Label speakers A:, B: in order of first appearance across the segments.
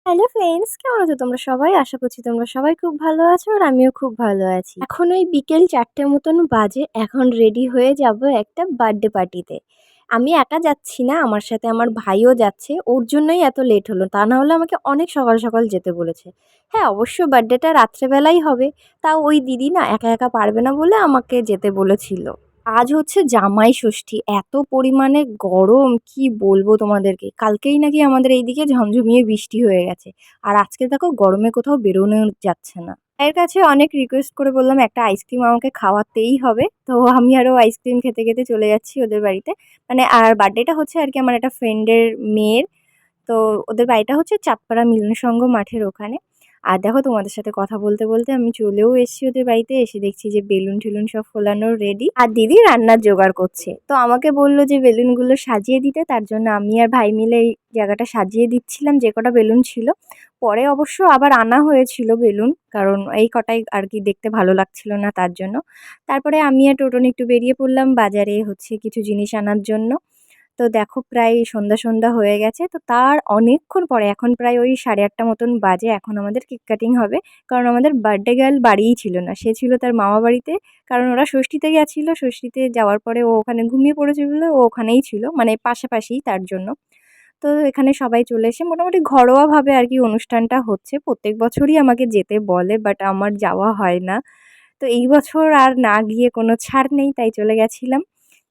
A: Hello friends, কেমন আছো তোমরা সবাই? আশা করছি তোমরা সবাই খুব ভালো আছো আর আমিও খুব ভালো আছি। এখন ওই বিকেল ৪টে মতন বাজে। এখন রেডি হয়ে যাব একটা বার্থডে পার্টিতে। আমি একা যাচ্ছি না, আমার সাথে আমার ভাইও যাচ্ছে। ওর জন্যই এত লেট হলো। তা না হলে আমাকে অনেক সকাল, সকাল যেতে বলেছে। হ্যাঁ, অবশ্য বার্থডেটা রাত্রেবেলাই হবে। তাও ওই দিদি না একা, একা পারবে না বলে আমাকে যেতে বলেছিল। আজ হচ্ছে জামাই ষষ্ঠী। এত পরিমাণে গরম কি বলবো তোমাদেরকে। কালকেই নাকি আমাদের এইদিকে ঝমঝমিয়ে বৃষ্টি হয়ে গেছে। আর আজকে দেখো গরমে কোথাও বেরোনো যাচ্ছে না। এর কাছে অনেক রিকোয়েস্ট করে বললাম একটা আইসক্রিম আমাকে খাওয়াতেই হবে। তো আমি আরও আইসক্রিম খেতে, খেতে চলে যাচ্ছি ওদের বাড়িতে। মানে আর বার্থডেটা হচ্ছে আর কি আমার একটা ফ্রেন্ডের মেয়ের। তো ওদের বাড়িটা হচ্ছে চাঁদপাড়া মিলন সংঘ মাঠের ওখানে। আর দেখো তোমাদের সাথে কথা বলতে, বলতে আমি চলেও এসেছি ওদের বাড়িতে। এসে দেখছি যে বেলুন-টেলুন সব ফোলানো রেডি। আর দিদি রান্নার জোগাড় করছে। তো আমাকে বলল যে বেলুনগুলো সাজিয়ে দিতে। তার জন্য আমি আর ভাই মিলে এই জায়গাটা সাজিয়ে দিচ্ছিলাম যে কটা বেলুন ছিল। পরে অবশ্য আবার আনা হয়েছিল বেলুন। কারণ এই কটাই আর কি দেখতে ভালো লাগছিল না তার জন্য। তারপরে আমি আর টোটন একটু বেরিয়ে পড়লাম বাজারে হচ্ছে কিছু জিনিস আনার জন্য। তো দেখো প্রায় সন্ধ্যা, সন্ধ্যা হয়ে গেছে। তো তার অনেকক্ষণ পরে এখন প্রায় ওই 8:30 মতন বাজে। এখন আমাদের কেক কাটিং হবে। কারণ আমাদের বার্থডে গার্ল বাড়িই ছিল না। সে ছিল তার মামা বাড়িতে। কারণ ওরা ষষ্ঠীতে গেছিল। ষষ্ঠীতে যাওয়ার পরে ও ওখানে ঘুমিয়ে পড়েছে বলে ও ওখানেই ছিল। মানে পাশাপাশিই তার জন্য। তো এখানে সবাই চলে এসে মোটামুটি ঘরোয়াভাবে আর কি অনুষ্ঠানটা হচ্ছে। প্রত্যেক বছরই আমাকে যেতে বলে বাট আমার যাওয়া হয় না। তো এই বছর আর না গিয়ে কোনো ছাড় নেই তাই চলে গেছিলাম।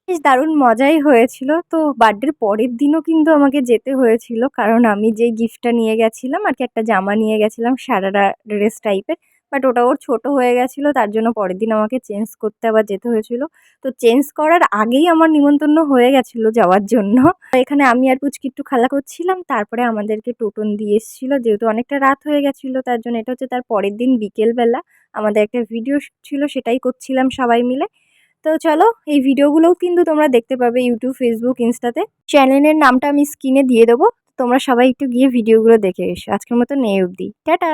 A: বেশ দারুণ মজাই হয়েছিল। তো বার্থডের পরের দিনও কিন্তু আমাকে যেতে হয়েছিল। কারণ আমি যেই গিফটটা নিয়ে গেছিলাম আরকি একটা জামা নিয়ে গেছিলাম সারারা ড্রেস টাইপের। বাট ওটা ওর ছোট হয়ে গেছিল। তার জন্য পরের দিন আমাকে চেঞ্জ করতে আবার যেতে হয়েছিল। তো চেঞ্জ করার আগেই আমার নিমন্ত্রণ হয়ে গেছিল যাওয়ার জন্য। এখানে আমি আর পুচকি একটু খেলা করছিলাম। তারপরে আমাদেরকে টোটন দিয়ে এসেছিল। যেহেতু অনেকটা রাত হয়ে গেছিল তার জন্য এটা হচ্ছে তার পরের দিন বিকেলবেলা। আমাদের একটা ভিডিও ছিল সেটাই করছিলাম সবাই মিলে। তো চলো এই ভিডিওগুলোও কিন্তু তোমরা দেখতে পাবে ইউটিউব, ফেসবুক, ইনস্টাতে। চ্যানেলের নামটা আমি স্ক্রিনে দিয়ে দেবো। তোমরা সবাই একটু গিয়ে ভিডিওগুলো দেখে এসো। আজকের মতন এই অবধি। টাটা!